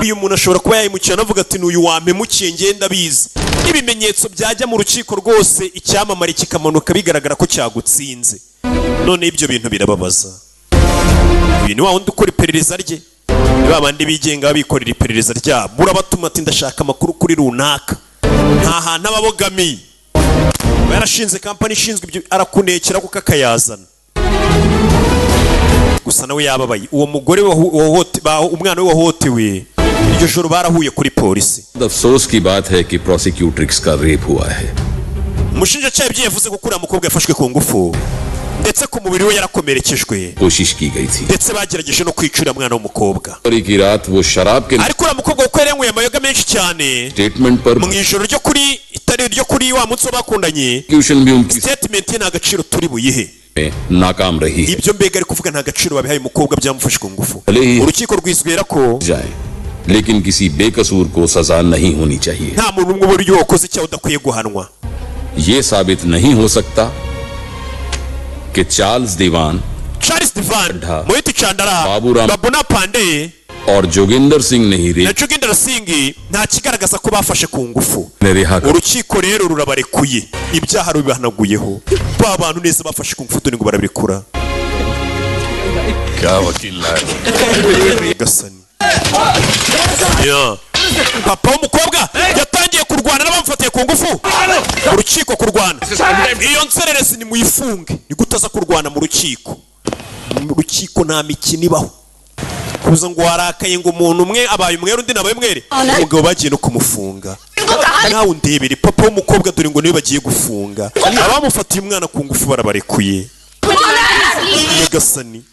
uyu muntu ashobora kuba yayimukira navuga ati n'uyu wampemukiye ngenda bizi ibimenyetso byajya mu rukiko rwose icyamamare kikamanuka bigaragara ko cyagutsinze none ibyo bintu birababaza uyu ni wa wundi ukora iperereza rye babandi bigenga bikorera iperereza ryabo urabatuma ati ndashaka amakuru kuri runaka nta hantu ababogamiye yarashinze kampani ishinzwe ibyo arakunekera kuko akayazana gusa nawe yababaye uwo mugore umwana we wahotewe iryo joro barahuye kuri polisi अफसोस की बात है कि प्रोसिक्यूट्रिक्स का रेप हुआ है umushinjacyaha byivuze ko uriya mukobwa yafashwe ku ngufu ndetse ku mubiri we yarakomerekejwe कोशिश की गई थी ndetse bagerageje no kwicura umwana w'umukobwa की रात वो शराब के ariko uriya mukobwa kuko yari yanyweye amayoga menshi cyane statement पर mu ijoro ryo kuri itari ryo kuri wa munsi bakundanye statement ye nta gaciro turi buyihe नाकाम रही है ibyo mbega ari kuvuga nta gaciro babihaye umukobwa byamufashe ku ngufu urukiko rwizwera ko जाए लेकिन किसी बेकसूर को सजा नहीं होनी चाहिए nta muntu umwe buryo wakoze icyaha udakwiye guhanwa ये साबित नहीं हो सकता कि चार्ल्स दीवान मोहित चांडरा babuna pandey और जोगिंदर सिंह नहीं na Joginder Singh nta kigaragaza ko bafashe ku ngufu urukiko rero rurabarekuye ibyaha rubihanaguyeho ba bantu neza bafashe ku ngufu tuni ngo barabikura क्या वकील gasani papa w'umukobwa yatangiye kurwana n'abamufatiye ku ngufu urukiko kurwana iyo nsererezi ni muyifunge ni gutaza kurwana mu rukiko nta mikino ibaho kuza ngo warakaye ngo umuntu umwe abaye umwere undi nabaye umwere umugabo bagiye no kumufunga nawe undebere papa w'umukobwa dore ngo niwe bagiye gufunga abamufatiye umwana ku ngufu barabarekuye nyagasani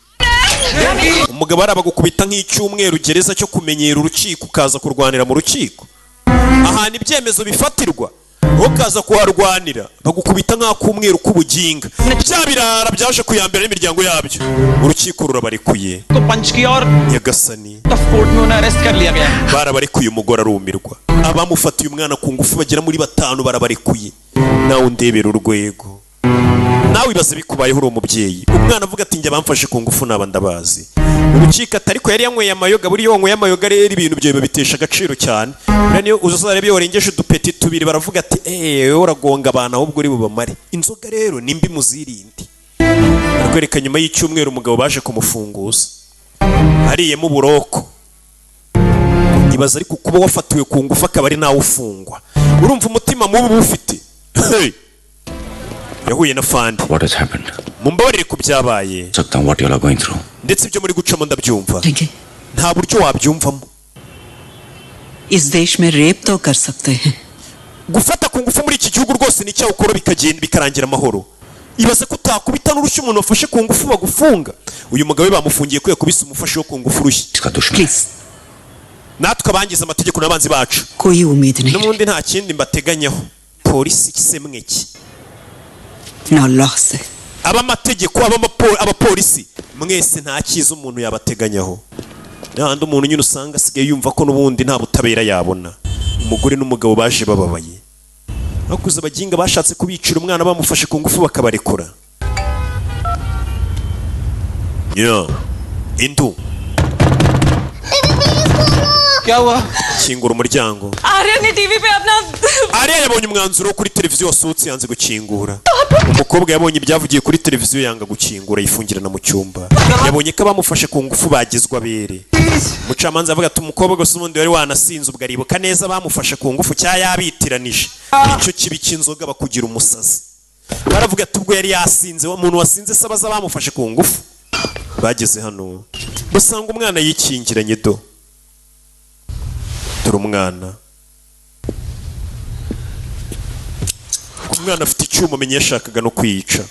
umugabo arabagukubita nk'icyumweru gereza cyo kumenyera urukiko ukaza kurwanira mu rukiko ahantu ibyemezo bifatirwa ukaza kuharwanira bagukubita nk'akumweru k'ubuginga bya birara byaje kuyambera n'imiryango yabyo urukiko rurabarekuye nyagasani barabarekuye umugore arumirwa abamufatiye umwana ku ngufu bagera muri 5 barabarekuye nawe undebera urwego nawe ibaze bikubayeho uri umubyeyi umwana avuga ati njye bamfashe ku ngufu naba ndabazi urukiko atari ko yari yanyweye amayoga buri yanyweye amayoga rero ibintu byawe babitesha agaciro cyane niyo uzarebe yorengeje udupeti tubiri baravuga ati uragonga abantu ahubwo uri bubamare inzoga rero nimbi muzirindi arwereka nyuma y'icyumweru umugabo baje kumufunguza ariyemo buroko ibaze ariko kuba wafatiwe ku ngufu akaba ari nawe ufungwa urumva umutima mubi ufite yahuye na fandi What has happened? mumbabarire ku byabaye what you are going through. ndetse ibyo muri gucamo ndabyumva nta buryo wabyumvamo इस देश में रेप तो कर सकते हैं gufata ku ngufu muri iki gihugu rwose ni cyaho ukora bikagenda bikarangira amahoro ibaze ko utakubita n'urushyi umuntu wafashe ku ngufu bagufunga uyu mugabo bamufungiye ko yakubise umufashe wo ku ngufu urushyi natwe abangiza amategeko n'abanzi bacu कोई उम्मीद नहीं n'ubundi nta kindi mbateganyaho polisi kisemweki ना अल्लाह से abamategeko abapolisi mwese nta cyiza umuntu yabateganyaho n'ahandi umuntu nyine usanga asigaye yumva ko n'ubundi nta butabera yabona umugore n'umugabo baje bababaye bakuze abaginga bashatse kubicira umwana bamufashe ku ngufu bakabarekura indu क्या हुआ kingura umuryango Arya ने टीवी पे अपना Arya yabonye umwanzuro wo kuri televiziyo wasohotse yanze gukingura umukobwa yabonye ibyavugiye kuri televiziyo yanga gukingura yifungirana mu cyumba yabonye ko abamufashe ku ngufu bagizwe abere umucamanza avuga ati umukobwa gusa ubundi wari wanasinze ubwo aribuka neza bamufashe ku ngufu cya yabitiranije icyo kibi cy'inzoga bakugira umusazi baravuga ati ubwo yari yasinze umuntu wasinze se abaza bamufashe ku ngufu bageze hano basanga umwana yikingiranye do dore umwana afite icyuma amenye yashakaga no kwiyica